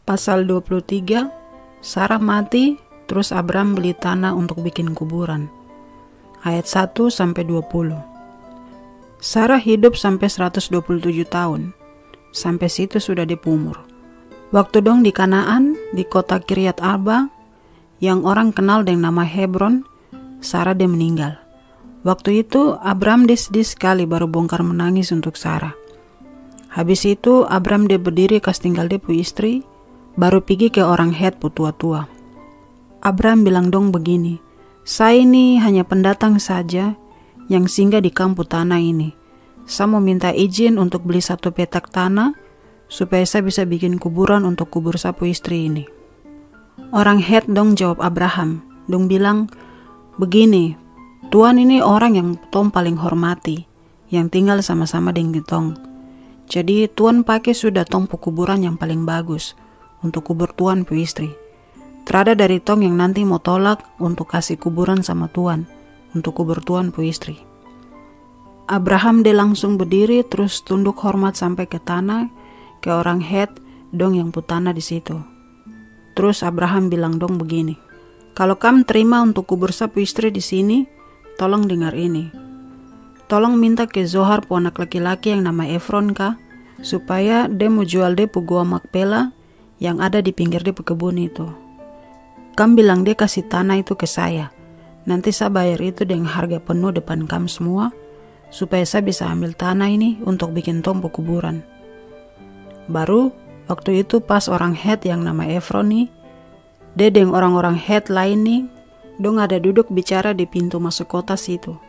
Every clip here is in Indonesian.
Pasal 23, Sarah mati, terus Abram beli tanah untuk bikin kuburan. Ayat 1-20. Sarah hidup sampai 127 tahun. Sampai situ sudah di umur. Waktu dong di Kanaan, di kota Kiryat Arba, yang orang kenal dengan nama Hebron, Sarah dia meninggal. Waktu itu Abram dia sedih sekali baru bongkar menangis untuk Sarah. Habis itu Abram dia berdiri kas tinggal dia pu istri, baru pergi ke orang Het pu tua-tua. Abram bilang dong begini, saya ini hanya pendatang saja yang singgah di kampung tanah ini. Saya mau minta izin untuk beli 1 petak tanah supaya saya bisa bikin kuburan untuk kubur sapu istri ini. Orang Het dong jawab Abraham, dong bilang, begini, Tuhan ini orang yang tong paling hormati, yang tinggal sama-sama dengan tong. Jadi Tuhan pakai sudah tong pu kuburan yang paling bagus untuk kubur Tuhan pu istri. Terada dari tong yang nanti mau tolak untuk kasih kuburan sama Tuhan, untuk kubur Tuhan pu istri. Abraham dia langsung berdiri terus tunduk hormat sampai ke tanah, ke orang Het dong yang pu tanah di situ. Terus Abraham bilang dong begini, kalau kamu terima untuk kubur sapu istri di sini, tolong dengar ini. Tolong minta ke Zohar pu anak laki-laki yang nama Efron kah, supaya dia mau jual dia pu gua Makpela yang ada di pinggir dia pu kebun itu. Kamu bilang dia kasih tanah itu ke saya. Nanti saya bayar itu dengan harga penuh depan kamu semua, supaya saya bisa ambil tanah ini untuk bikin tong pu kuburan. Baru waktu itu pas orang Het yang nama Efron nih, dia dengan orang-orang Het lain nih, dong ada duduk bicara di pintu masuk kota situ.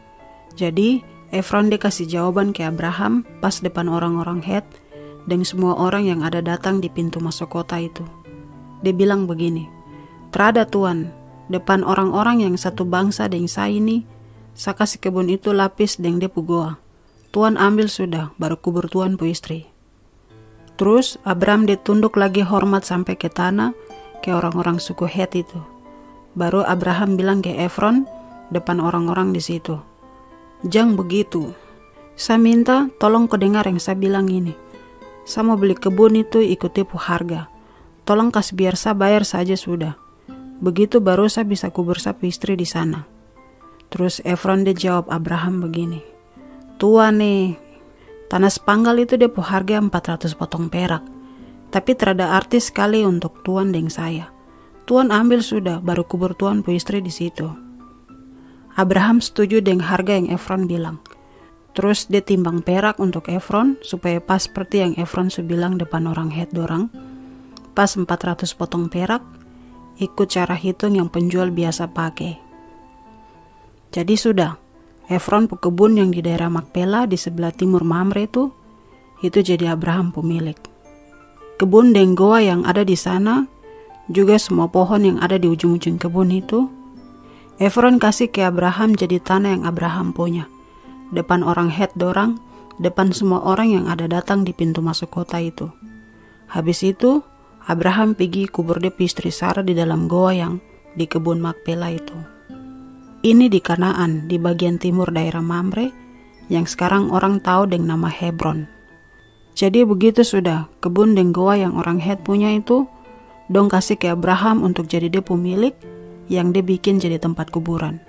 Jadi Efron dia kasih jawaban ke Abraham pas depan orang-orang Het dan semua orang yang ada datang di pintu masuk kota itu. Dia bilang begini, terada Tuhan, depan orang-orang yang satu bangsa dengan saya ini, saya kasih kebun itu lapis dengan dia pu goa. Tuhan ambil sudah, baru kubur Tuhan pu istri. Terus Abram dia tunduk lagi hormat sampai ke tanah, ke orang-orang suku Het itu. Baru Abraham bilang ke Efron depan orang-orang di situ, jangan begitu. Saya minta tolong kau dengar yang saya bilang ini. Saya mau beli kebun itu ikut tipu harga. Tolong kasih biar saya bayar saja sudah. Begitu baru saya bisa kubur sapu istri di sana. Terus Efron dia jawab Abraham begini, Tuhan nih, tanah sepanggal itu dia pu harga 400 potong perak. Tapi terada arti sekali untuk Tuhan dan saya. Tuhan ambil sudah, baru kubur Tuhan pu istri di situ. Abraham setuju dengan harga yang Efron bilang. Terus dia timbang perak untuk Efron supaya pas seperti yang Efron bilang depan orang Het dorang. Pas 400 potong perak, ikut cara hitung yang penjual biasa pakai. Jadi sudah, Efron pu kebun yang di daerah Makpela di sebelah timur Mamre itu jadi Abraham pemilik. Kebun dan goa yang ada di sana, juga semua pohon yang ada di ujung-ujung kebun itu, Efron kasih ke Abraham jadi tanah yang Abraham punya. Depan orang Het dorang, depan semua orang yang ada datang di pintu masuk kota itu. Habis itu, Abraham pergi kubur dia istri Sarah di dalam goa yang di kebun Makpela itu. Ini di Kanaan, di bagian timur daerah Mamre, yang sekarang orang tahu dengan nama Hebron. Jadi begitu sudah, kebun dan goa yang orang Het punya itu, dong kasih ke Abraham untuk jadi dia pemilik, yang dia bikin jadi tempat kuburan.